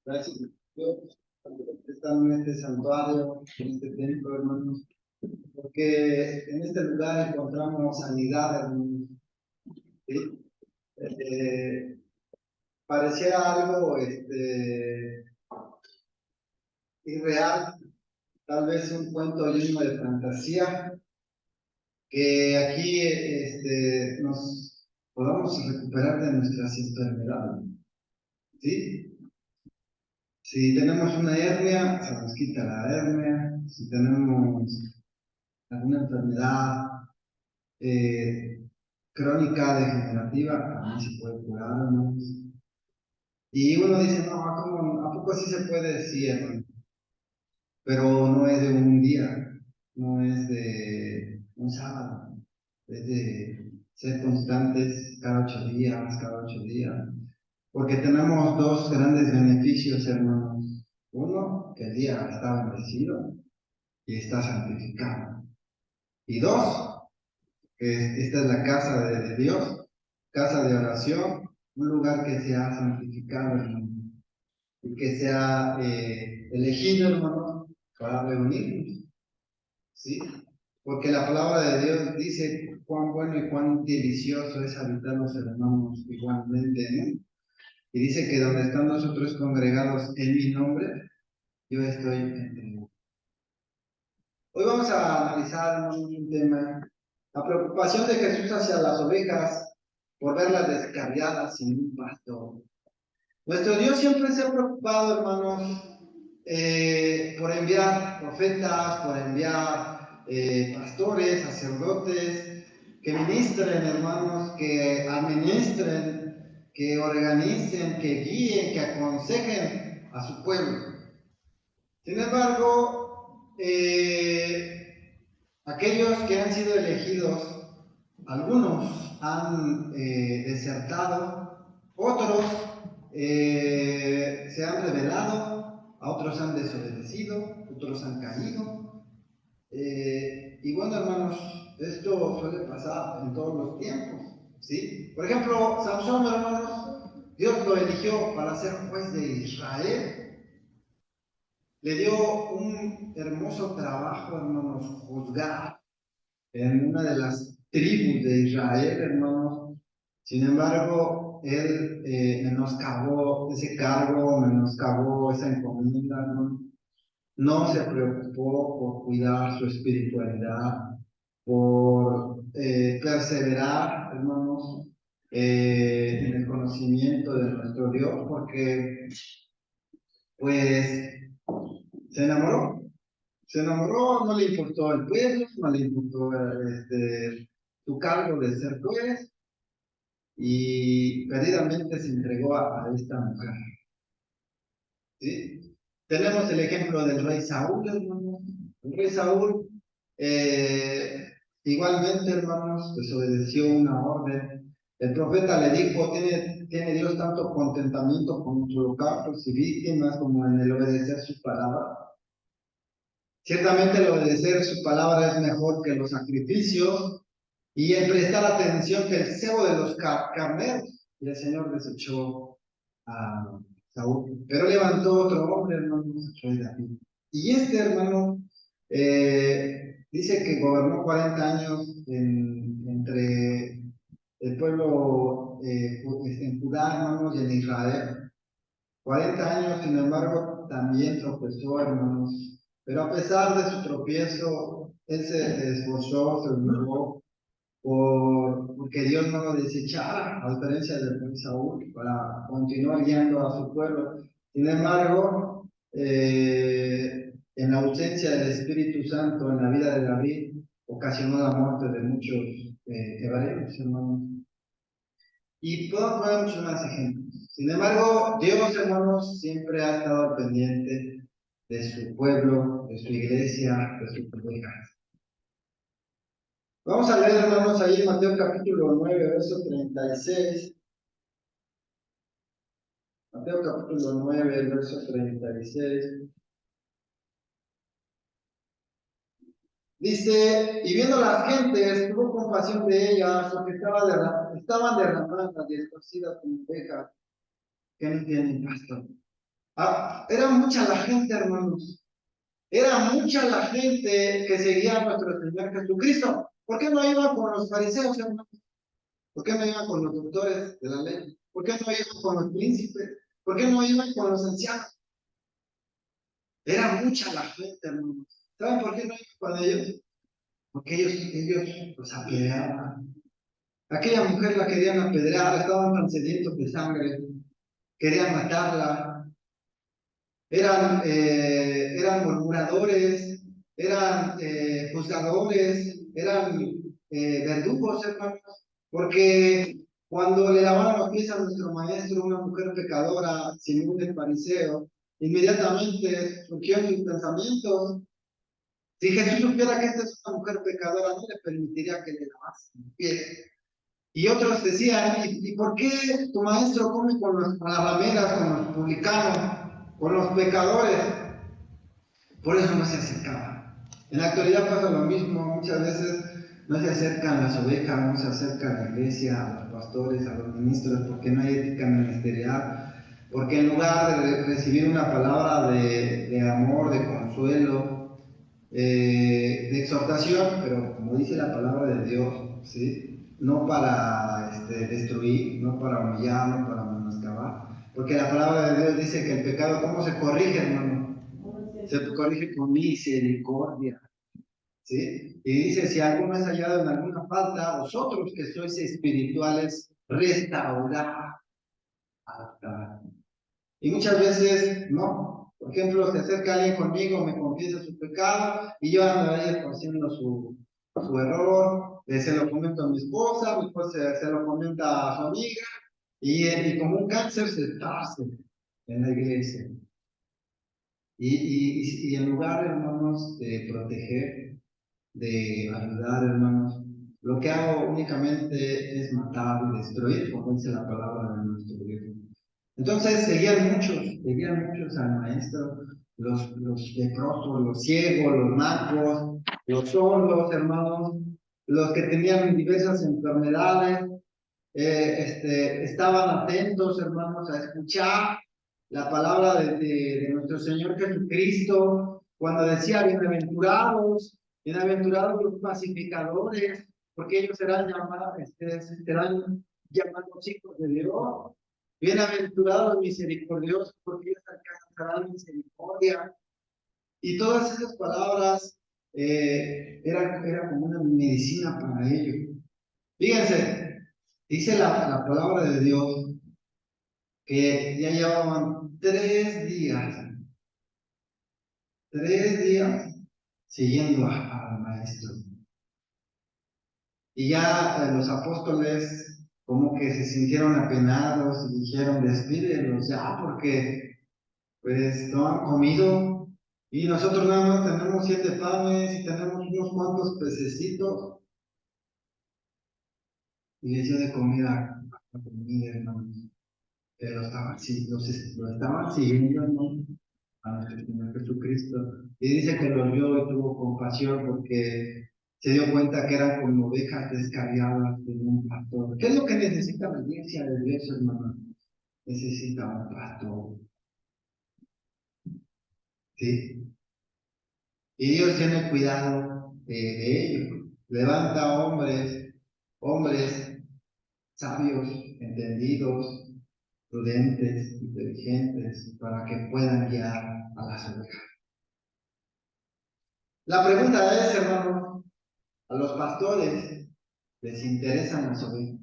Gracias a Dios por estar en este santuario, en este templo, hermanos, porque en este lugar encontramos sanidad, hermanos. ¿Sí? Eh, Pareciera algo irreal, tal vez un cuento lleno de fantasía, que aquí nos podamos recuperar de nuestras enfermedades. ¿Sí? Si tenemos una hernia, se nos quita la hernia. Si tenemos alguna enfermedad crónica degenerativa, también se puede curar, ¿no? Y uno dice, no, ¿a poco sí se puede? Sí, hermano, pero no es de un día, no es de un sábado, es de ser constantes cada 8 días, porque tenemos dos grandes beneficios, hermanos. Uno, que el día está bendecido y está santificado. Y dos, que esta es la casa de Dios, casa de oración, un lugar que se ha santificado, hermano, y que se ha elegido, hermano, para reunirnos, ¿sí? Porque la palabra de Dios dice cuán bueno y cuán delicioso es habitar los hermanos igualmente, ¿no? Y dice que donde están nosotros congregados en mi nombre, yo estoy entre ellos. Hoy vamos a analizar, hermano, un tema: la preocupación de Jesús hacia las ovejas por verlas descarriadas sin un pastor. Nuestro Dios siempre se ha preocupado, hermanos, por enviar profetas, por enviar pastores, sacerdotes, que ministren, hermanos, que administren, que organicen, que guíen, que aconsejen a su pueblo. Sin embargo, aquellos que han sido elegidos, algunos han desertado, otros se han rebelado, a otros han desobedecido, otros han caído. Y bueno, hermanos, esto suele pasar en todos los tiempos, ¿sí? Por ejemplo, Sansón, hermanos, Dios lo eligió para ser juez de Israel. Le dio un hermoso trabajo, hermanos, juzgar en una de las tribus de Israel, hermanos. Sin embargo, él menoscabó ese cargo, menoscabó esa encomienda, hermanos. No se preocupó por cuidar su espiritualidad, por perseverar, hermanos, en el conocimiento de nuestro Dios, porque pues se enamoró. Se enamoró, no le importó el pueblo, no le importó su cargo de ser juez, y perdidamente se entregó a esta mujer. ¿Sí? Tenemos el ejemplo del rey Saúl, hermanos. El rey Saúl, eh, igualmente, hermanos, desobedeció una orden. El profeta le dijo: ¿Tiene Dios tanto contentamiento con sus holocaustos y víctimas como en el obedecer su palabra? Ciertamente el obedecer su palabra es mejor que los sacrificios, y el prestar atención que el cebo de los carneros. Y el Señor desechó a Saúl, pero levantó otro hombre, hermano, rey David. Y este hermano dice que gobernó 40 años entre el pueblo en Judá, hermanos, y en Israel. 40 años, sin embargo, también tropezó, hermanos. Pero a pesar de su tropiezo, él se esforzó, se esmeró porque Dios no lo desechara, a diferencia del rey Saúl, para continuar guiando a su pueblo. Sin embargo, en la ausencia del Espíritu Santo en la vida de David, ocasionó la muerte de muchos hebreos, hermanos. Y puedo poner muchos más ejemplos. Sin embargo, Dios, hermanos, siempre ha estado pendiente de su pueblo, de su iglesia, de sus ovejas. Vamos a leer, hermanos, ahí en Mateo capítulo 9, verso 36. Mateo capítulo 9, verso 36. Dice: y viendo las gentes, tuvo compasión de ellas, porque estaban derramadas y esparcidas como ovejas que no tienen pastor. Era mucha la gente, hermanos. Era mucha la gente que seguía a nuestro Señor Jesucristo. ¿Por qué no iban con los fariseos, hermanos? ¿Por qué no iban con los doctores de la ley? ¿Por qué no iban con los príncipes? ¿Por qué no iban con los ancianos? Era mucha la gente, hermanos. ¿Saben por qué no iban con ellos? Porque ellos los apedreaban. Aquella mujer la querían apedrear, estaban tan sedientos de sangre, querían matarla. Eran murmuradores, eran juzgadores, eran verdugos, hermanos, porque cuando le lavaban los pies a nuestro maestro, una mujer pecadora, Simón el fariseo, inmediatamente surgió en sus pensamientos: si Jesús supiera que esta es una mujer pecadora, no le permitiría que le lavase los pies. Y otros decían: ¿y por qué tu maestro come con las rameras, con los publicanos, con los pecadores? Por eso no se acercaba. En la actualidad pasa lo mismo, muchas veces no se acercan las ovejas, no se acerca a la iglesia, a los pastores, a los ministros, porque no hay ética ministerial, porque en lugar de recibir una palabra de amor, de consuelo, de exhortación, pero como dice la palabra de Dios, ¿sí? No para destruir, no para humillar, no para menoscabar, porque la palabra de Dios dice que el pecado, ¿cómo se corrige, hermano? Se corrige con misericordia, ¿sí? Y dice: si alguno es hallado en alguna falta, vosotros que sois espirituales, restaurad. Y muchas veces no. Por ejemplo, se acerca alguien conmigo, me confiesa su pecado y yo ando ahí haciendo su error, se lo comento a mi esposa se lo comenta a su amiga y como un cáncer se esparce en la iglesia. Y en lugar, hermanos, de proteger, de ayudar, hermanos, lo que hago únicamente es matar y destruir, como dice la palabra de nuestro Dios. Entonces seguían muchos al maestro, los leprosos, los ciegos, los mancos, los sordos, hermanos, los que tenían diversas enfermedades, estaban atentos, hermanos, a escuchar la palabra de nuestro Señor Jesucristo, cuando decía: bienaventurados, bienaventurados los pacificadores, porque ellos serán llamados hijos de Dios. Bienaventurados misericordiosos, porque ellos alcanzarán misericordia. Y todas esas palabras eran como una medicina para ellos. Fíjense, dice la palabra de Dios que ya llevaban 3 días siguiendo al maestro. Y ya los apóstoles como que se sintieron apenados y dijeron: despídelos ya, porque pues no han comido y nosotros nada más tenemos 7 panes y tenemos unos cuantos pececitos. Y les dio de comida, hermanos, que lo estaban siguiendo, hermanos, a nuestro Señor Jesucristo. Y dice que los vio y tuvo compasión porque se dio cuenta que eran como ovejas descarriadas de un pastor. ¿Qué es lo que necesita la iglesia de Dios, hermano? Necesita un pastor, ¿sí? Y Dios tiene cuidado de ellos. Levanta hombres sabios, entendidos, prudentes, inteligentes, para que puedan guiar a las ovejas. La pregunta es, hermano, ¿a los pastores les interesan las ovejas?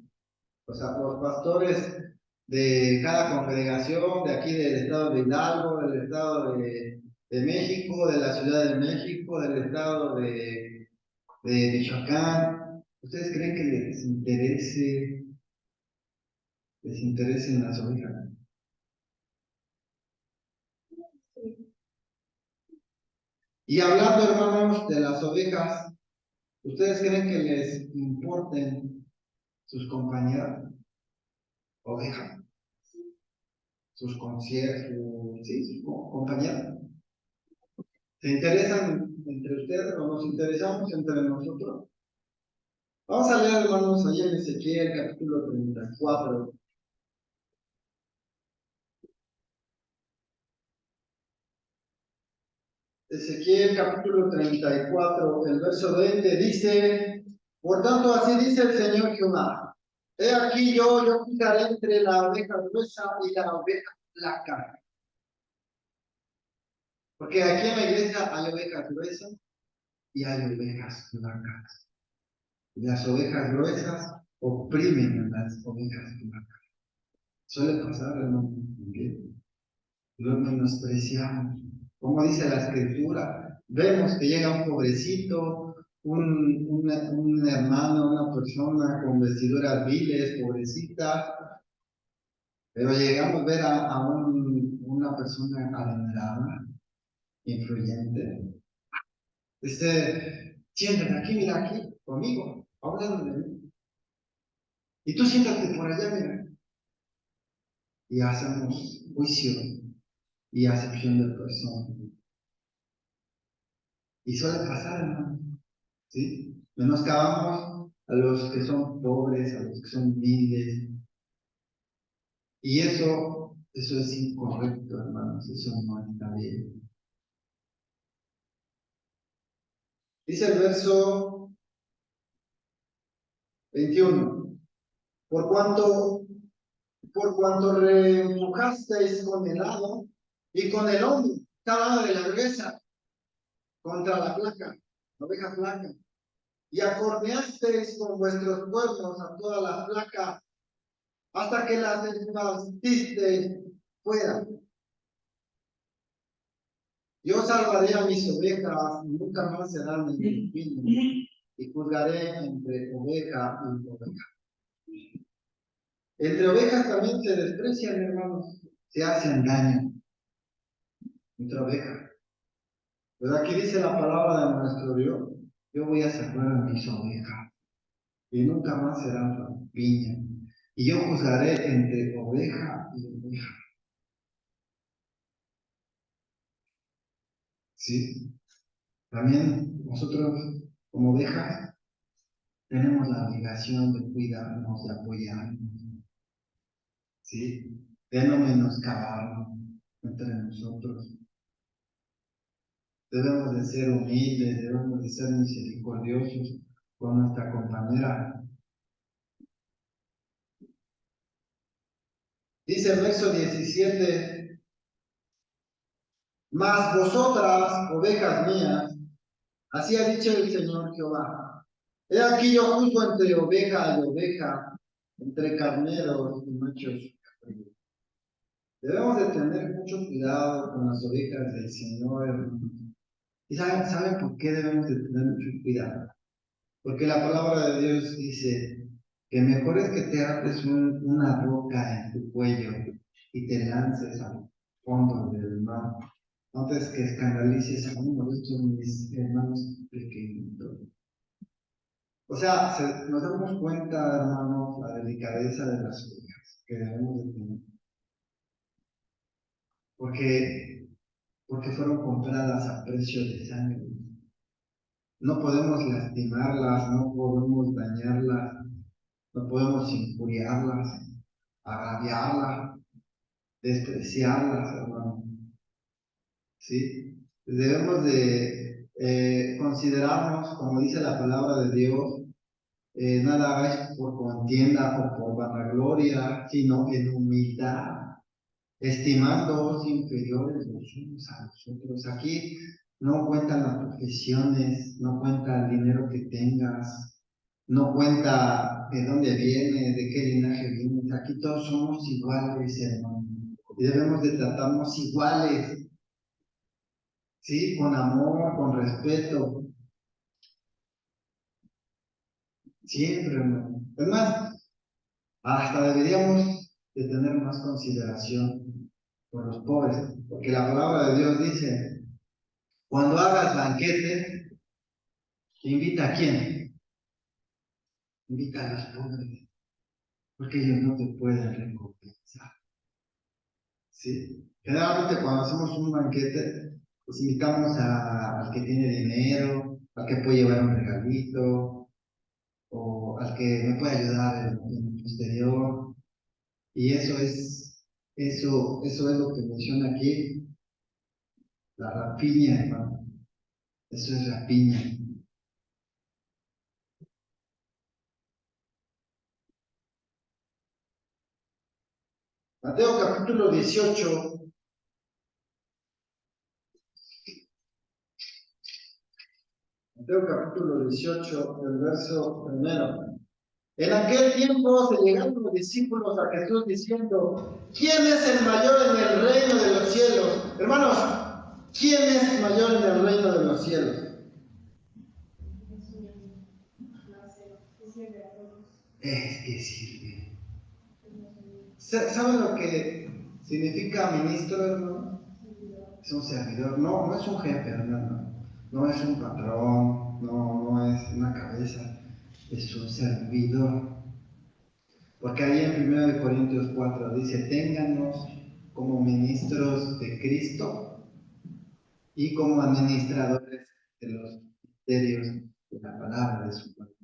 O sea, los pastores de cada congregación, de aquí del estado de Hidalgo, del estado de México, de la Ciudad de México, del estado de Michoacán, ¿ustedes creen que les interesen las ovejas? Y hablando, hermanos, de las ovejas, ¿ustedes creen que les importen sus compañeras ovejas, sus conciertos, sí, sus compañeras? ¿Se interesan entre ustedes o nos interesamos entre nosotros? Vamos a leer, hermanos, allá en Ezequiel, capítulo 34. Ezequiel capítulo 34, el verso 20 dice, por tanto así dice el Señor Jehová, he aquí yo quitaré entre la oveja gruesa y la oveja flaca. Porque aquí en la iglesia hay ovejas gruesas y hay ovejas flacas. Las ovejas gruesas oprimen a las ovejas flacas. Suele pasar, hermano, que los menospreciamos. Como dice la escritura, vemos que llega un pobrecito, un hermano, una persona con vestiduras viles, pobrecita, pero llegamos a ver a una persona adinerada, influyente. Siéntate aquí, mira aquí, conmigo, hablando de mí. Y tú siéntate por allá, mira. Y hacemos juicio y acepción de persona. Y suele pasar, hermano. ¿Sí? Menoscabamos a los que son pobres, a los que son humildes. Y eso es incorrecto, hermanos. Eso no está bien. Dice el verso 21. Por cuanto, por cuanto reempujasteis con el lado y con el hombro, cada lado de la gruesa, contra la flaca, la oveja flaca, y acorneasteis con vuestros cuernos a toda la flaca, hasta que las esparcisteis fuera. Yo salvaré a mis ovejas, y nunca más serán en mi vino, y juzgaré entre oveja y oveja. Entre ovejas también se desprecian, hermanos, se hacen daño. Entre ovejas. Pero aquí dice la palabra de nuestro Dios, yo voy a salvar a mis ovejas, y nunca más serán rapiña. Y yo juzgaré entre oveja y oveja. ¿Sí? También nosotros, como ovejas, tenemos la obligación de cuidarnos, de apoyarnos, ¿sí? De no menoscabarnos entre nosotros. Debemos de ser humildes, debemos de ser misericordiosos con nuestra compañera. Dice el verso 17, mas vosotras, ovejas mías, así ha dicho el Señor Jehová. He aquí yo juzgo entre oveja y oveja, entre carneros y machos cabríos. Debemos de tener mucho cuidado con las ovejas del Señor, hermanos. ¿Y saben por qué debemos de tener mucho cuidado? Porque la palabra de Dios dice que mejor es que te ates una roca en tu cuello y te lances al fondo del mar, antes que escandalices a uno de estos mis hermanos pequeñitos. O sea, nos damos cuenta, hermanos, la delicadeza de las ovejas que debemos de tener. Porque fueron compradas a precio de sangre. No podemos lastimarlas, no podemos dañarlas, no podemos injuriarlas, agraviarlas, despreciarlas, hermano. ¿Sí? Debemos de considerarnos, como dice la palabra de Dios, nada hagáis por contienda o por vanagloria, sino en humildad, estimándoos inferiores los unos a los otros. Aquí no cuentan las profesiones, no cuenta el dinero que tengas, no cuenta de dónde vienes, de qué linaje vienes. Aquí todos somos iguales, hermano. Y debemos de tratarnos iguales, ¿sí? Con amor, con respeto, siempre, hermano. Es más, hasta deberíamos de tener más consideración por los pobres, porque la palabra de Dios dice, cuando hagas banquete, invita a quién? Invita a los pobres, porque ellos no te pueden recompensar. ¿Sí? Generalmente cuando hacemos un banquete, pues invitamos al que tiene dinero, al que puede llevar un regalito, o al que me puede ayudar en el posterior. Y eso es lo que menciona aquí. La rapiña, hermano. Eso es rapiña. Mateo capítulo 18. Mateo capítulo 18, el verso primero. En aquel tiempo se llegaron los discípulos a Jesús diciendo, ¿quién es el mayor en el reino de los cielos? Hermanos, ¿quién es mayor en el reino de los cielos? Es que sirve. ¿Saben lo que significa ministro, hermano? Es un servidor, no, no es un jefe, hermano. No es un patrón, no es una cabeza, es un servidor. Porque ahí en 1 Corintios 4 dice, ténganos como ministros de Cristo y como administradores de los misterios de la palabra de su cuerpo.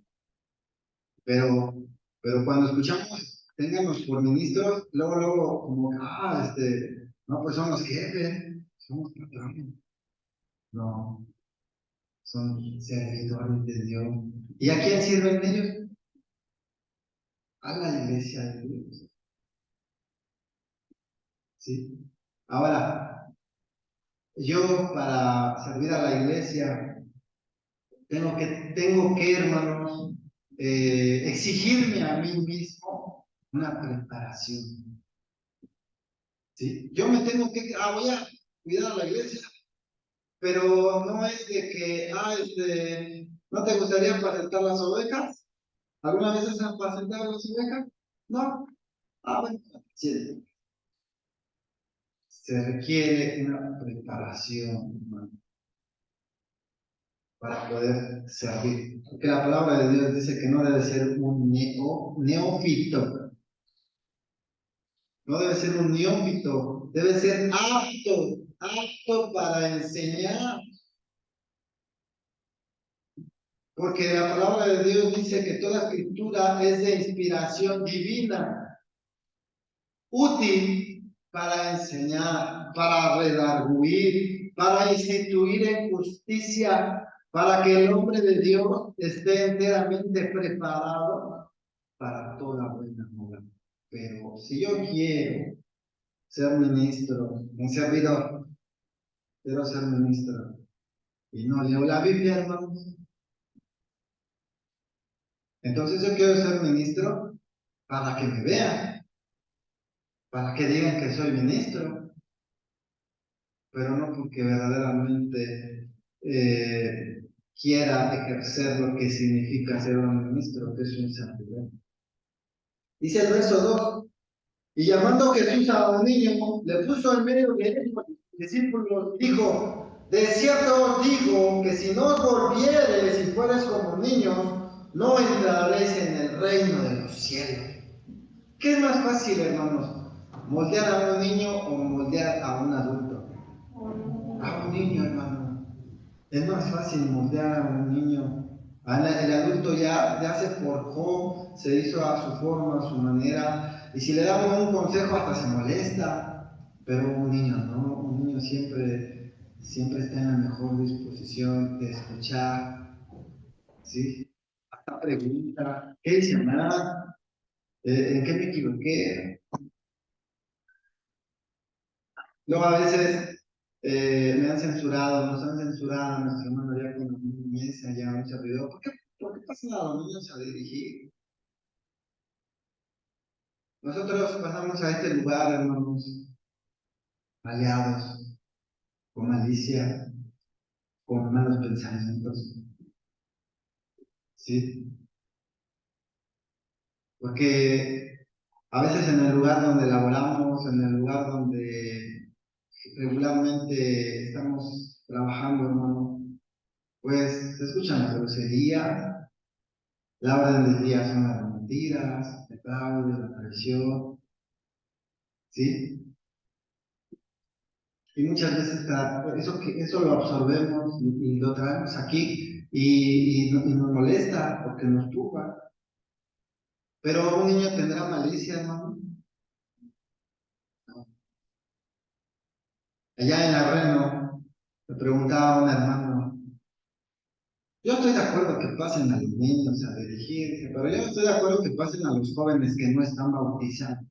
Pero cuando escuchamos, ténganos por ministros, luego, como, no, pues son los jefes, somos patrones. No, son servidores de Dios. ¿Y a quién sirven ellos? A la iglesia de Dios. ¿Sí? Ahora, yo para servir a la iglesia tengo que, hermanos, exigirme a mí mismo una preparación. ¿Sí? Yo me tengo que, voy a cuidar a la iglesia, pero no es de que, ¿no te gustaría apacentar las ovejas? ¿Alguna vez has apacentado las ovejas? No. Bueno, sí, se requiere una preparación, hermano, para poder servir. Porque la palabra de Dios dice que no debe ser un neófito, no debe ser un neófito, debe ser apto para enseñar. Porque la palabra de Dios dice que toda escritura es de inspiración divina, útil para enseñar, para redarguir, para instituir en justicia, para que el hombre de Dios esté enteramente preparado para toda buena obra. Pero si yo quiero ser ministro, un servidor, quiero ser ministro, y no leo la Biblia, hermanos, entonces yo quiero ser ministro para que me vean, para que digan que soy ministro, pero no porque verdaderamente quiera ejercer lo que significa ser un ministro, que es un servidor. Dice el verso 2, y llamando Jesús a un niño, le puso en medio de ellos, discípulos, y dijo, de cierto os digo que si no os volviereis y fuereis como niños, no entraréis en el reino de los cielos. ¿Qué es más fácil, hermanos? ¿Moldear a un niño o moldear a un adulto? A un niño, hermano. Es más fácil moldear a un niño. El adulto ya se forjó, se hizo a su forma, a su manera, y si le damos un consejo hasta se molesta. Pero un niño, ¿no? Un niño siempre está en la mejor disposición de escuchar, ¿sí? Hasta pregunta, ¿qué dice nada? ¿En qué me equivoqué? Luego a veces me han censurado, nos han censurado, nuestro hermano ya con una mesa, ya un servidor. ¿Por qué pasan a los niños a dirigir? Nosotros pasamos a este lugar, hermanos, aliados, con malicia, con malos pensamientos, ¿sí? Porque a veces en el lugar donde laboramos, en el lugar donde regularmente estamos trabajando, hermano, pues se escuchan las groserías. La orden del día son las mentiras, el fraude, la traición, ¿sí? Y muchas veces eso lo absorbemos y lo traemos aquí y nos molesta porque nos turba. Pero un niño tendrá malicia, hermano. No. Allá en la red no. Le preguntaba a un hermano, yo estoy de acuerdo que pasen a los niños a dirigirse, pero yo no estoy de acuerdo que pasen a los jóvenes que no están bautizados.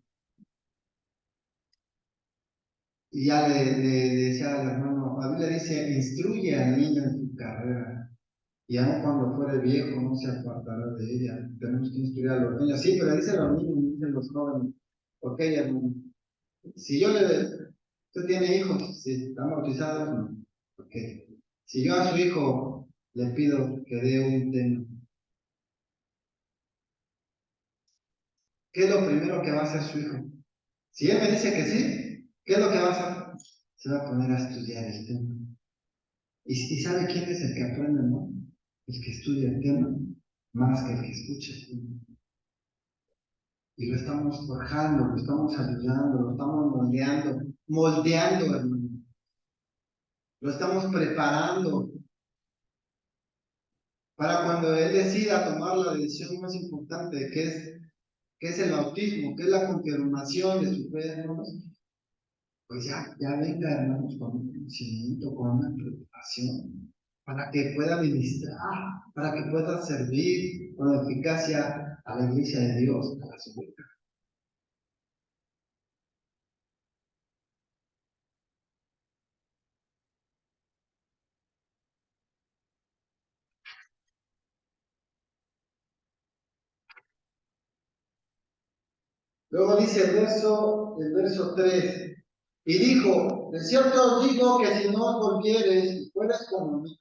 Y ya le decía al hermano, la Biblia dice, instruye al niño en su carrera, y aun cuando fuere viejo no se apartará de ella. Tenemos que instruir a los niños. Sí, pero dice a los niños, no dice a los jóvenes. Ok, hermano. Si yo le, usted tiene hijos, si están bautizados, no. Ok. Si yo a su hijo le pido que dé un tema, ¿qué es lo primero que va a hacer su hijo? Si él me dice que sí, ¿qué es lo que va a hacer? Se va a poner a estudiar el tema. ¿Y sabe quién es el que aprende, no? El que estudia el tema, más que el que escucha el tema. Y lo estamos forjando, lo estamos ayudando, lo estamos moldeando, hermano. Lo estamos preparando para cuando él decida tomar la decisión más importante, que es el bautismo, que es la confirmación de su fe, hermanos. Pues ya venga, hermanos, con un conocimiento, con una preparación, para que pueda ministrar, para que pueda servir con eficacia a la iglesia de Dios, a las ovejas. Luego dice el verso 3, y dijo, de cierto os digo que si no os volvieres y fueres como mí,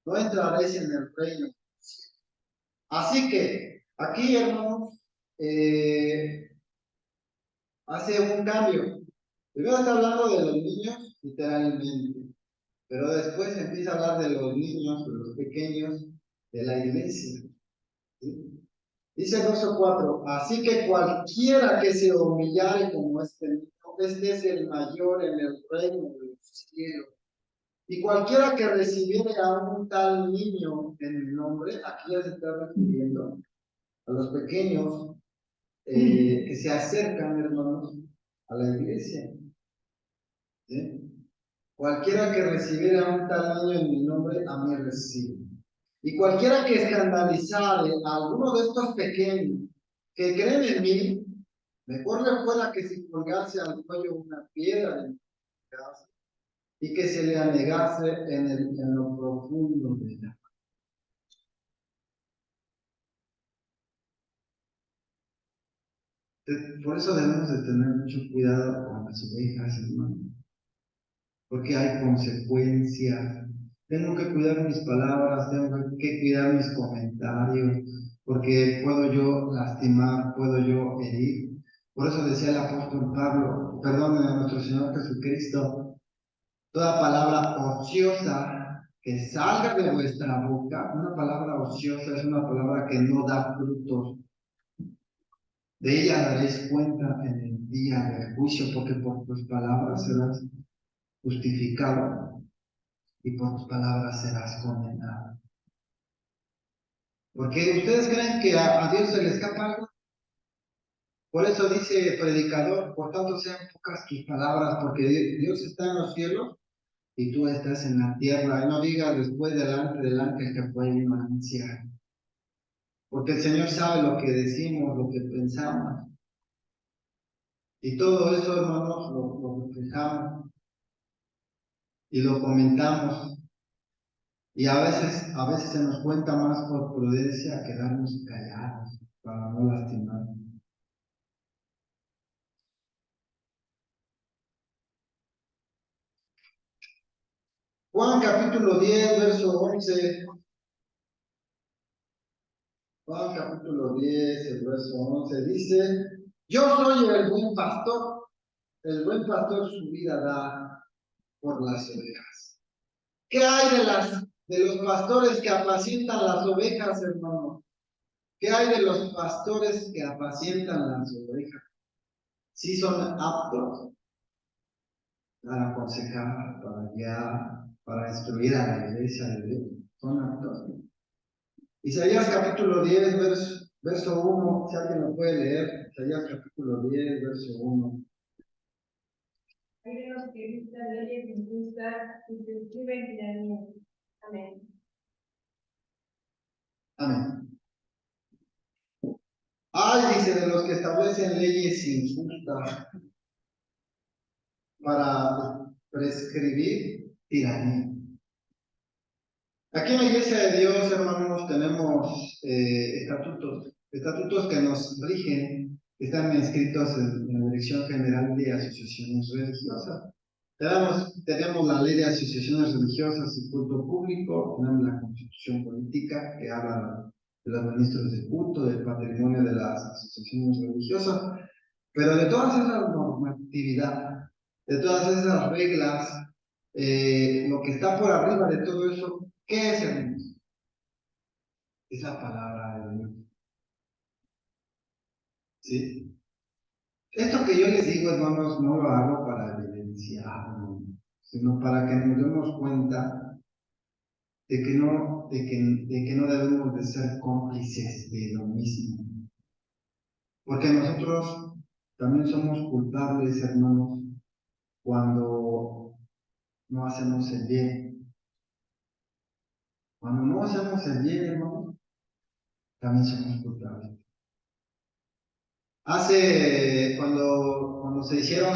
no entraréis en el reino. Así que aquí, hermanos, eh, hace un cambio. Primero está hablando de los niños, literalmente, pero después empieza a hablar de los niños, de los pequeños, de la iglesia. ¿Sí? Dice el verso 4, así que cualquiera que se humillare como este niño, este es el mayor en el reino de los cielos. Y cualquiera que recibiere a un tal niño en el nombre, aquí ya se está refiriendo a los pequeños que se acercan, hermanos, a la iglesia. ¿Sí? Cualquiera que recibiere a un tal niño en mi nombre, a mí recibe. Y cualquiera que escandalizare a alguno de estos pequeños que creen en mí, mejor le fuera que se colgase al cuello una piedra de mi casa y que se le anegase en lo profundo de ella. Por eso debemos de tener mucho cuidado con las ovejas, hermano, porque hay consecuencias. Tengo que cuidar mis palabras, tengo que cuidar mis comentarios, porque puedo yo lastimar, puedo yo herir. Por eso decía el apóstol Pablo, perdón, de nuestro Señor Jesucristo, toda palabra ociosa que salga de vuestra boca, una palabra ociosa es una palabra que no da frutos. De ella daréis cuenta en el día del juicio, porque por tus palabras serás justificado y por tus palabras serás condenado. Porque ustedes creen que a Dios se le escapa algo. Por eso dice el predicador, por tanto sean pocas tus palabras, porque Dios está en los cielos y tú estás en la tierra. Y no digas después delante del ángel que fue ignorancia. Porque el Señor sabe lo que decimos, lo que pensamos. Y todo eso, hermanos, lo reflejamos y lo comentamos. Y a veces se nos cuenta más por prudencia quedarnos callados para no lastimar. Juan capítulo 10 verso 11. Juan capítulo 10 el verso 11 dice, yo soy el buen pastor su vida da por las ovejas. ¿Qué hay de los pastores que apacientan las ovejas, hermano? ¿Qué hay de los pastores que apacientan las ovejas? Sí son aptos para aconsejar, para guiar, para instruir a la iglesia de Dios. Son aptos. Isaías capítulo 10, verso 1, si alguien lo puede leer. Isaías capítulo 10, verso 1. Hay de los que dictan leyes injustas y prescriben tiranías. Amén. Amén. Ay, dice, de los que establecen leyes injustas para prescribir tiranía. Aquí en la Iglesia de Dios, hermanos, tenemos estatutos que nos rigen, que están inscritos en la Dirección General de Asociaciones Religiosas. Tenemos la Ley de Asociaciones Religiosas y Culto Público, tenemos la Constitución Política, que habla de los ministros de culto, del patrimonio de las asociaciones religiosas, pero de todas esas normatividad, de todas esas reglas, lo que está por arriba de todo eso, ¿qué es, hermanos? Es la palabra de Dios. ¿Sí? Esto que yo les digo, hermanos, no lo hago para evidenciar, ¿no? Sino para que nos demos cuenta de que no debemos de ser cómplices de lo mismo. Porque nosotros también somos culpables, hermanos, cuando no hacemos el bien. Cuando no hacemos el bien, hermanos, también somos culpables. Cuando se hicieron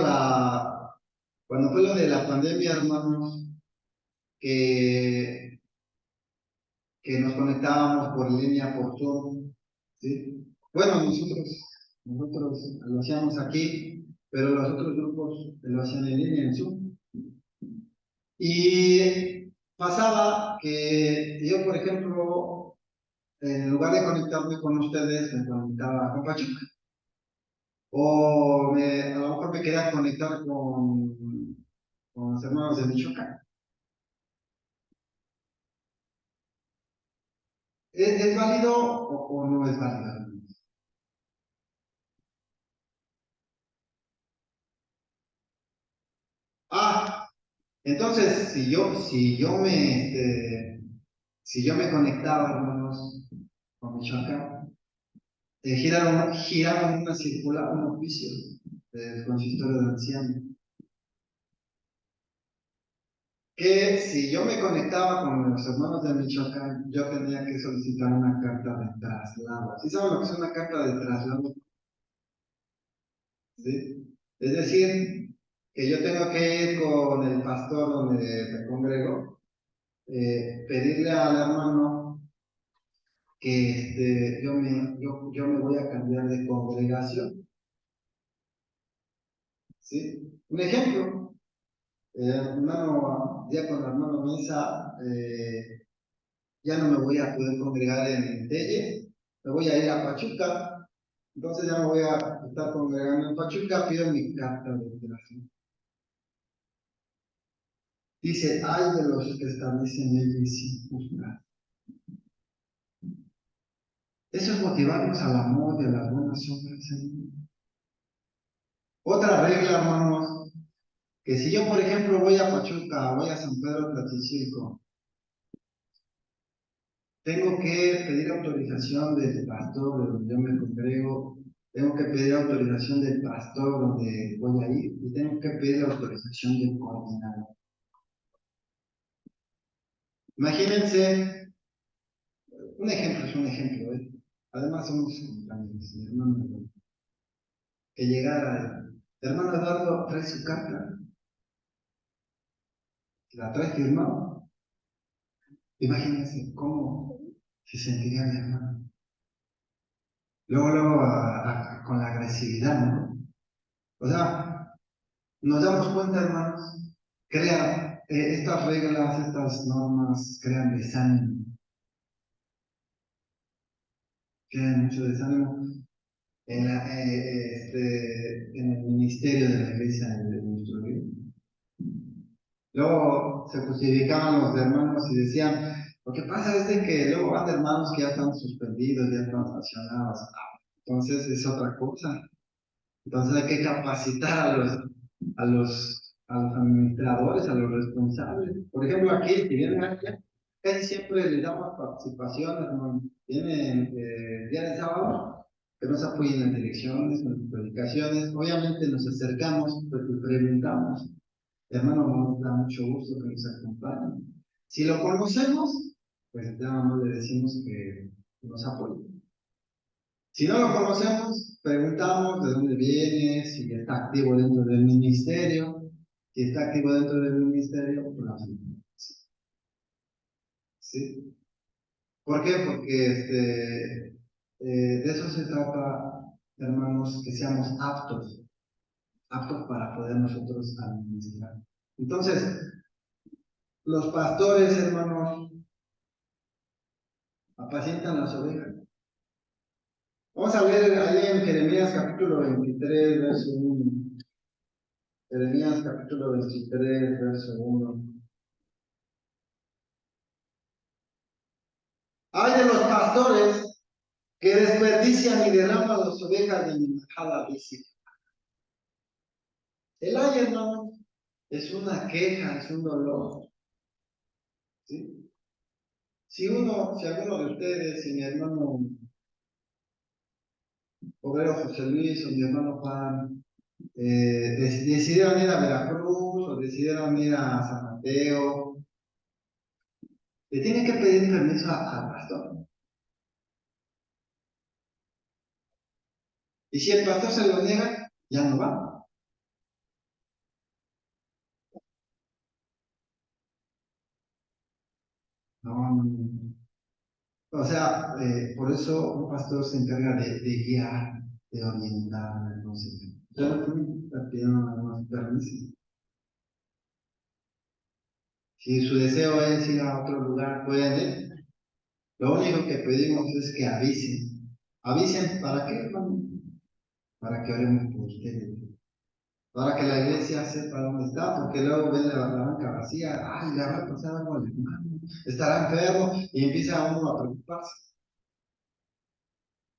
cuando fue lo de la pandemia, hermanos, que, que nos conectábamos por línea, por Zoom, ¿sí? Bueno, nosotros lo hacíamos aquí, pero los otros grupos lo hacían en línea, en Zoom. Y pasaba que yo, por ejemplo, en lugar de conectarme con ustedes, me conectaba con Pachuca. A lo mejor me quería conectar con los hermanos de Michoacán. ¿Es válido o no es válido? Ah, entonces, si yo me conectaba, hermanos, con Michoacán, giraron una circular, un oficio del consistorio de ancianos, que si yo me conectaba con los hermanos de Michoacán, yo tenía que solicitar una carta de traslado. ¿Sí saben lo que es una carta de traslado? ¿Sí? Es decir, que yo tengo que ir con el pastor donde me congrego, pedirle al hermano que yo me voy a cambiar de congregación. ¿Sí? Un ejemplo, hermano, ya con el hermano Mesa, ya no me voy a poder congregar en Telle, me voy a ir a Pachuca, entonces ya me voy a estar congregando en Pachuca, pido mi carta de integración. Dice, hay de los que establecen leyes injustas. Eso es motivarnos al amor y a las buenas obras, Señor. Otra regla, hermanos, que si yo, por ejemplo, voy a Pachuca, voy a San Pedro Tlatzilco, tengo que pedir autorización del pastor de donde yo me congrego, tengo que pedir autorización del pastor donde voy a ir y tengo que pedir la autorización del coordinador. Imagínense, un ejemplo es un ejemplo, ¿eh? Además somos compañeros, mi hermano, que llegara, hermano Eduardo, trae su carta, la trae firmada. Imagínense cómo se sentiría mi hermano. Luego, con la agresividad, ¿no? O sea, nos damos cuenta, hermanos, estas reglas, estas normas crean desánimo, crean mucho desánimo en el ministerio de la iglesia de nuestro Dios. Luego se justificaban los hermanos y decían, lo que pasa es de que luego van hermanos que ya están suspendidos, ya están sancionados. Entonces es otra cosa. Entonces hay que capacitar a los administradores, a los responsables. Por ejemplo, aquí, si vienen aquí, casi siempre les damos participación, hermano. Vienen día de sábado que nos apoyen en las direcciones, en las predicaciones. Obviamente nos acercamos, y preguntamos. Hermano, nos da mucho gusto que nos acompañen. Si lo conocemos, pues ya no le decimos que nos apoye. Si no lo conocemos, preguntamos de dónde viene, si está activo dentro del ministerio. Si está activo dentro del ministerio, pues lo hacemos. ¿Sí? ¿Por qué? Porque de eso se trata, hermanos, que seamos aptos para poder nosotros administrar. Entonces, los pastores, hermanos, apacientan las ovejas. Vamos a leer ahí en Jeremías capítulo 23, verso 1. Jeremías capítulo 23, verso 1. Hay de los pastores que desperdician y derraman las ovejas de mi majada, dice. El ay, hermano, es una queja, es un dolor. ¿Sí? Si alguno de ustedes, si mi hermano obrero José Luis o mi hermano Juan, decidieron ir a Veracruz o decidieron ir a San Mateo, le tienen que pedir permiso al pastor. Y si el pastor se lo niega, ya no va. No, no, no. O sea, por eso un pastor se encarga de guiar, de orientar, no sé. Yo no estoy pidiendo nada más permiso. Si su deseo es ir a otro lugar, pueden ir. Lo único que pedimos es que avisen. ¿Avisen para qué, hermano? Para que oremos por ustedes. Para que la iglesia sepa dónde está, porque luego ven la banca vacía. Ay, le habrá pasado algo al hermano. Estará enfermo y empieza uno a preocuparse.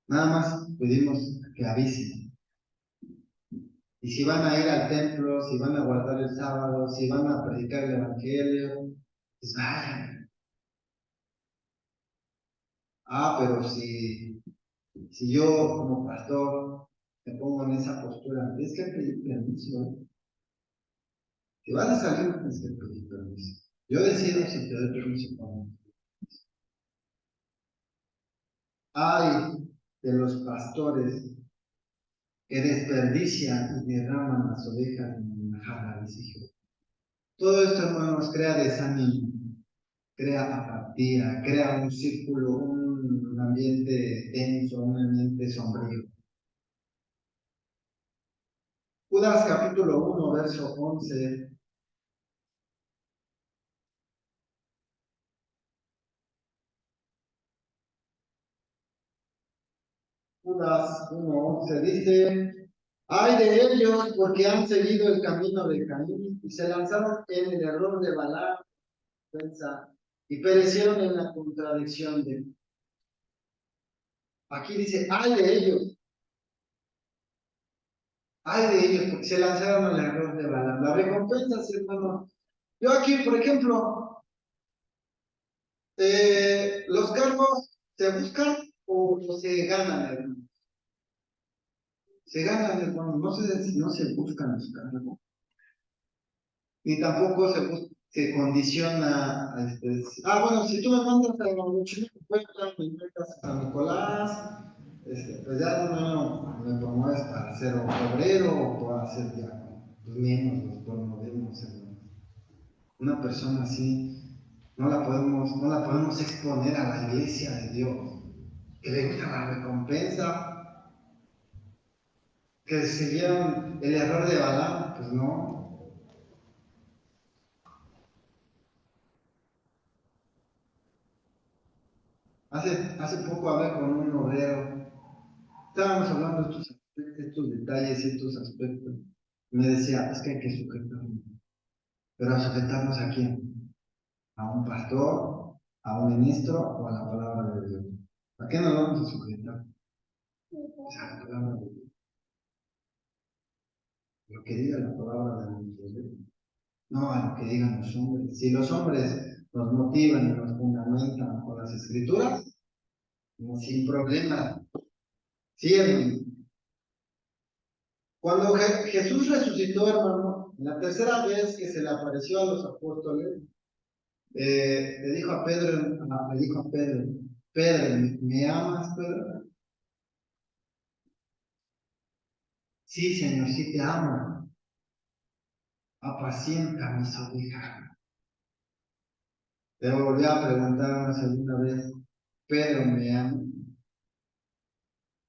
Nada más pedimos que avisen. Y si van a ir al templo, si van a guardar el sábado, si van a predicar el evangelio, pues vayan. Ah, pero si yo como pastor me pongo en esa postura, tienes que pedir permiso. Si vas a salir, tienes que pedir permiso. Yo decido si te doy permiso o no. Hay de los pastores que desperdician y derraman las ovejas en una jarra, dice Jehová. Todo esto, hermanos, crea desánimo, crea apatía, crea un círculo, un ambiente tenso, un ambiente sombrío. Judas capítulo 1, verso 11. Judas 1:11 dice, ay de ellos porque han seguido el camino de Caín y se lanzaron en el error de Balaam y perecieron en la contradicción de... Aquí dice, ay de ellos porque se lanzaron en el error de Balaam. La recompensa, hermano. Yo aquí, por ejemplo, los cargos se buscan o se ganan, hermano. Se ganan, hermano. No se buscan los cargos. Ni tampoco se condiciona bueno, si tú me mandas a la mochila, me mandas a San Nicolás, pues ya no me promueves para ser obrero o para ser diácono. Pues menos los promovemos, hermano. Una persona así no la podemos exponer a la iglesia de Dios. Que le gusta la recompensa, que siguieron el error de Balaam, pues no. Hace poco hablé con un obrero. Estábamos hablando de estos detalles y estos aspectos. Me decía, es que hay que sujetarnos. Pero sujetarnos a quién? ¿A un pastor? ¿A un ministro? ¿O a la palabra de Dios? ¿A qué nos vamos a sujetar? Es a la palabra de Dios. Lo que diga la palabra de Dios. No a lo que digan los hombres. Si los hombres nos motivan y nos fundamentan con las escrituras, sin problema. Sí, hermano. Cuando Jesús resucitó, hermano, la tercera vez que se le apareció a los apóstoles, le dijo a Pedro, Pedro, ¿me amas, Pedro? Sí, Señor, sí te amo. Apacienta mis ovejas. Le volví a preguntar una segunda vez, Pedro, ¿me amas?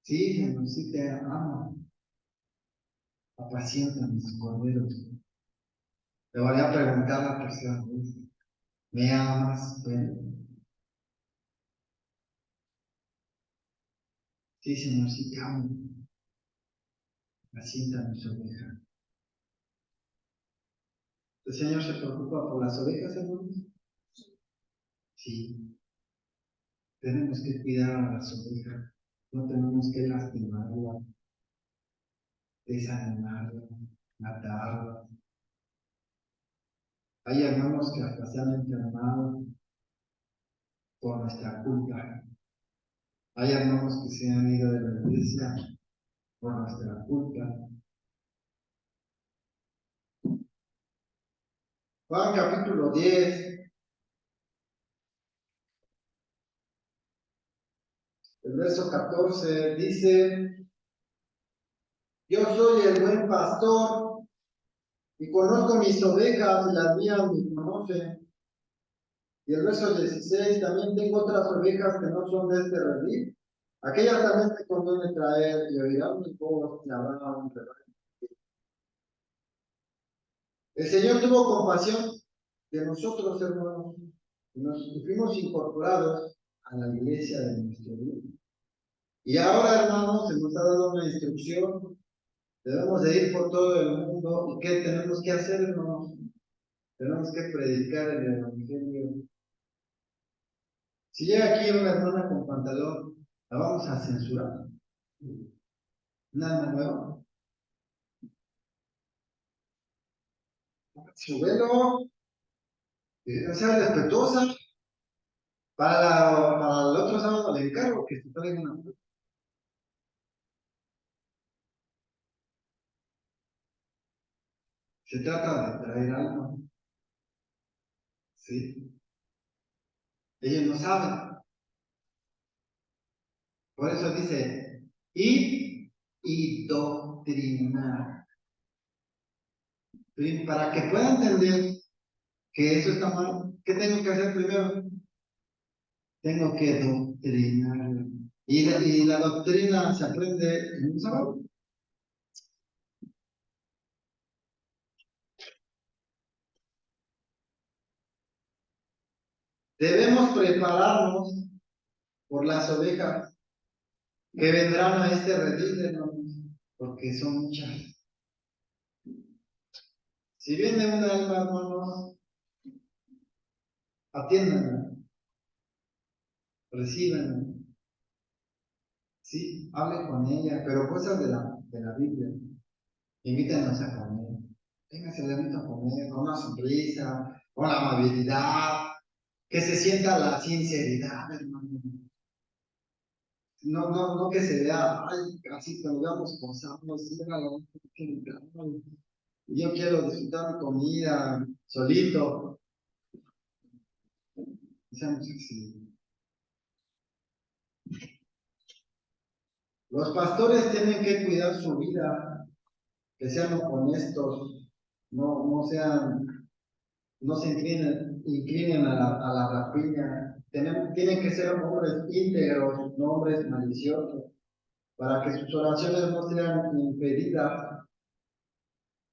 Sí, Señor, sí te amo. Apacienta mis corderos. Le volví a preguntar la tercera vez, ¿me amas, Pedro? Sí, Señor, sí te amo. Apacienta mis ovejas. ¿El Señor se preocupa por las ovejas, hermanos? Sí, tenemos que cuidar a las ovejas. No tenemos que lastimarlas, desanimarlas, matarlas. Hay hermanos que hasta se han enfermado por nuestra culpa. Hay hermanos que se han ido de la iglesia por nuestra culpa. Juan capítulo 10, el verso 14, dice, yo soy el buen pastor y conozco mis ovejas y las mías me conocen. Y el verso 16, también tengo otras ovejas que no son de este redil. Aquellas también te conviene traer y oirán mi voz y habrá un rebaño. El Señor tuvo compasión de nosotros, hermanos, y nos fuimos incorporados a la iglesia de nuestro Dios. Y ahora, hermanos, se nos ha dado una instrucción. Debemos de ir por todo el mundo. ¿Y qué tenemos que hacer, hermanos? Tenemos que predicar el Evangelio. Si llega aquí una hermana con pantalón, la vamos a censurar. Nada nuevo. Su velo, no sea respetuosa. Para el otro sábado le encargo que se traiga una. Se trata de traer algo, ¿sí? Ellos no saben. Por eso dice, ir y doctrinar. ¿Sí? Para que puedan entender que eso está mal, ¿qué tengo que hacer primero? Tengo que doctrinar. Y la doctrina se aprende en un sábado. Debemos prepararnos por las ovejas que vendrán a este redil, hermanos, porque son muchas. Si viene una alma, hermanos, atiéndanla, recibanla, sí, hable con ella, pero cosas de la Biblia. Invítanos a comer. Véngase, le invito a comer con una sonrisa, con la amabilidad, que se sienta la sinceridad, hermano. No, no, no que se vea, ay, así que lo veamos posarnos, yo quiero disfrutar mi comida solito. Seamos así. Los pastores tienen que cuidar su vida, que sean honestos, no sean, no se inclinen a la rapiña. Tienen que ser hombres íntegros, no hombres maliciosos, para que sus oraciones no sean impedidas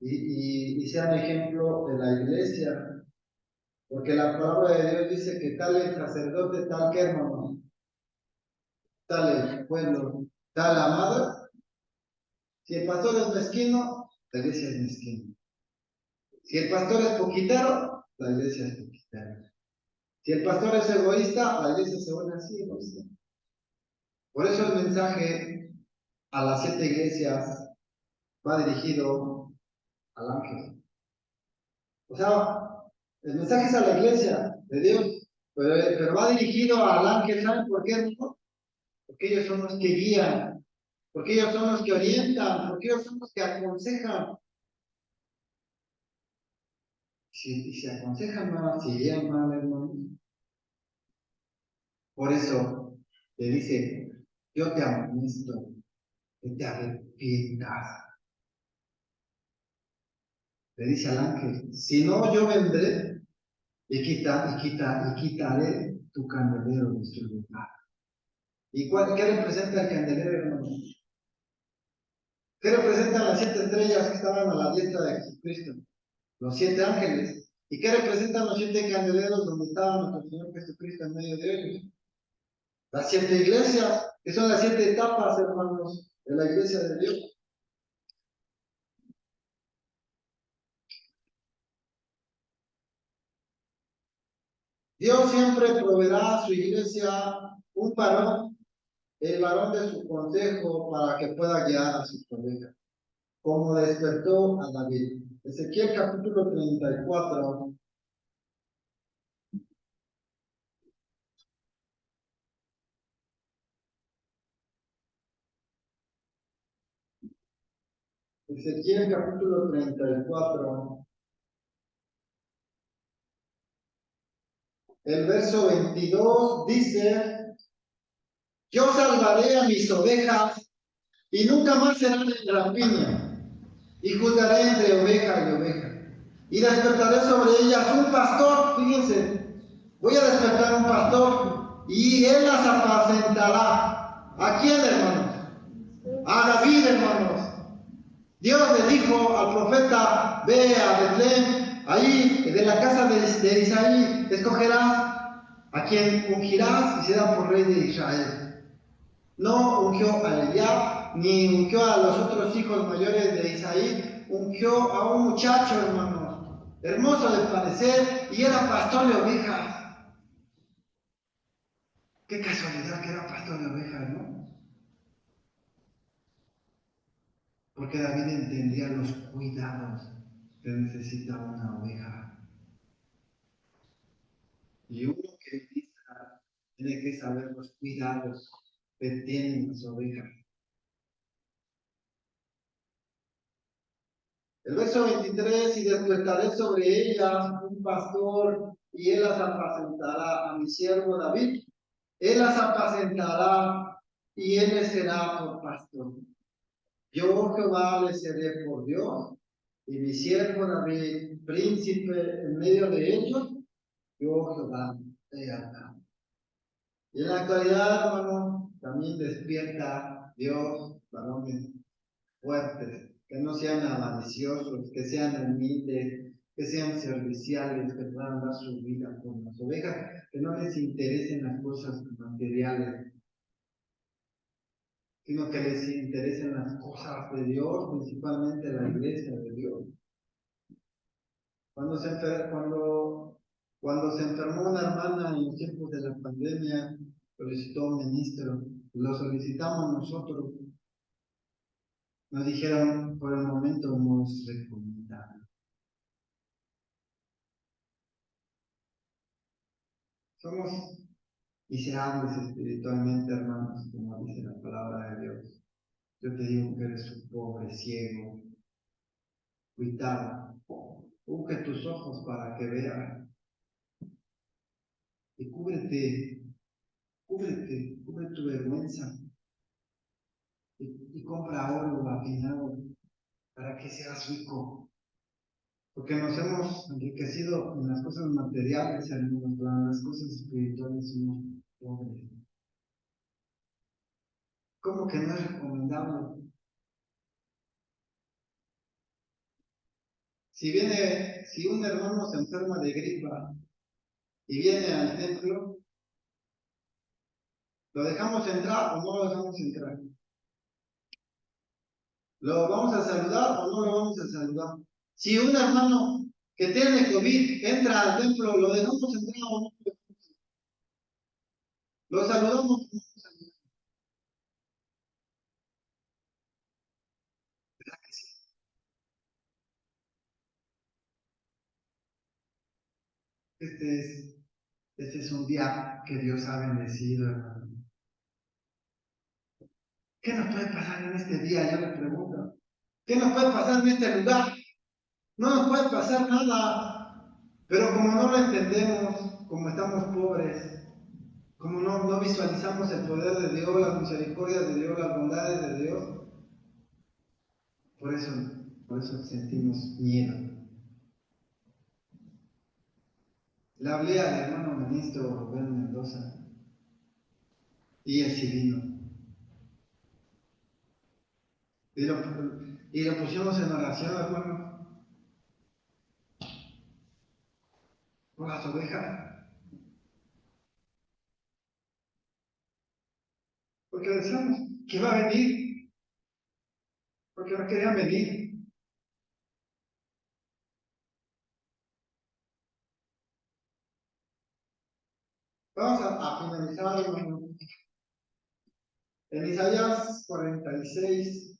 y sean ejemplo de la iglesia. Porque la palabra de Dios dice que tal el sacerdote, tal que hermano, tal el pueblo, tal amada. Si el pastor es mezquino, la iglesia es mezquina. Si el pastor es poquitero, la iglesia es poquitera. Si el pastor es egoísta, la iglesia se vuelve así egoísta. Por eso el mensaje a las 7 iglesias va dirigido al ángel. O sea, el mensaje es a la iglesia de Dios, pero va dirigido al ángel. ¿Saben por qué? No? Porque ellos son los que guían. porque ellos son los que orientan, porque ellos son los que aconsejan. Si se aconsejan mal, si irían mal, hermano. Por eso le dice, yo te amonesto, que te arrepientas. Le dice al ángel, si no, yo vendré y quitaré tu candelero de su lugar. ¿Qué representa el candelero, hermano? ¿Qué representan las 7 estrellas que estaban a la diestra de Jesucristo? Los 7 ángeles. ¿Y qué representan los 7 candeleros donde estaba nuestro Señor Jesucristo en medio de ellos? Las 7 iglesias, que son las 7 etapas, hermanos, de la iglesia de Dios. Dios siempre proveerá a su iglesia un varón, el varón de su consejo, para que pueda guiar a sus ovejas, como despertó a David. Ezequiel capítulo 34. Ezequiel capítulo 34. El verso 22 dice, yo salvaré a mis ovejas y nunca más serán en rapiña, y juzgaré entre oveja y oveja. Y despertaré sobre ellas un pastor, fíjense, voy a despertar un pastor y él las apacentará. ¿A quién, hermanos? A David, hermanos. Dios le dijo al profeta, ve a Betlén, ahí de la casa de Isaí, escogerás a quien ungirás y será por rey de Israel. No ungió a Eliab, ni ungió a los otros hijos mayores de Isaí, ungió a un muchacho, hermanos, hermoso de parecer, y era pastor de ovejas. Qué casualidad que era pastor de ovejas, ¿no? Porque David entendía los cuidados que necesita una oveja. Y uno que ministra tiene que saber los cuidados que tienen las ovejas. El verso 23, y despertaré sobre ellas un pastor, y él las apacentará a mi siervo David. Él las apacentará, y él les será por pastor. Yo Jehová les seré por Dios, y mi siervo David, príncipe en medio de ellos, yo Jehová te hará. Y en la actualidad, hermano, también despierta Dios varones fuertes, que no sean avariciosos, que sean humildes, que sean serviciales, que puedan dar su vida por las ovejas, que no les interesen las cosas materiales, sino que les interesen las cosas de Dios, principalmente la iglesia de Dios. Cuando se enfermó una hermana en los tiempos de la pandemia, solicitó un ministro, lo solicitamos nosotros, nos dijeron, por el momento nos recomendamos. Somos miserables espiritualmente, hermanos, como dice la palabra de Dios. Yo te digo que eres un pobre, ciego, cuitado. Unge tus ojos para que veas. Y cubre tu vergüenza. Y compra oro afinado para que seas rico. Porque nos hemos enriquecido en las cosas materiales, hermanos, pero en las cosas espirituales somos pobres. ¿Cómo que no es recomendable? Si un hermano se enferma de gripa y viene al templo, ¿lo dejamos entrar o no lo dejamos entrar? ¿Lo vamos a saludar o no lo vamos a saludar? Si un hermano que tiene COVID entra al templo, ¿lo dejamos entrar o no? ¿Lo saludamos o no? ¿Verdad que sí? Este es, este es un día que Dios ha bendecido, hermano. ¿Qué nos puede pasar en este día? Yo le pregunto. ¿Qué nos puede pasar en este lugar? No nos puede pasar nada. Pero como no lo entendemos, como estamos pobres, como no visualizamos el poder de Dios, las misericordias de Dios, las bondades de Dios, por eso sentimos miedo. Le hablé al hermano ministro Rubén Mendoza y él sí vino. Y lo pusimos en oración, hermano, por las ovejas. Porque decíamos que iba a venir, porque no querían venir. Vamos a finalizar, hermano. En Isaías 46.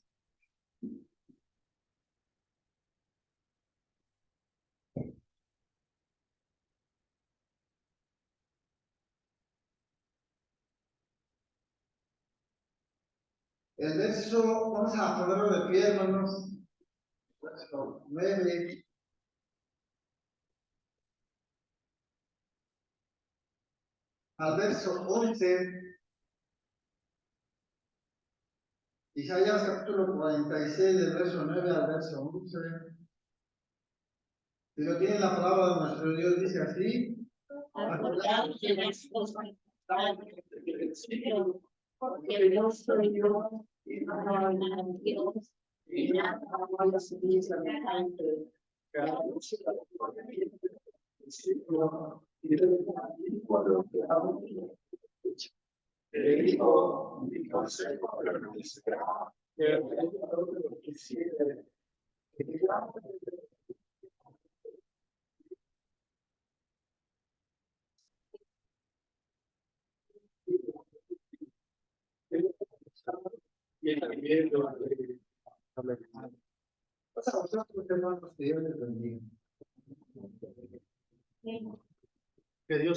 El verso, vamos a ponerlo de pie, hermanos. Verso 9 al verso 11. Isaías capítulo 46, del verso 9 al verso 11. Si lo tienen la palabra de nuestro Dios, dice así. Porque yo soy yo, y no Dios, y nada voy a subir semejante. Que Dios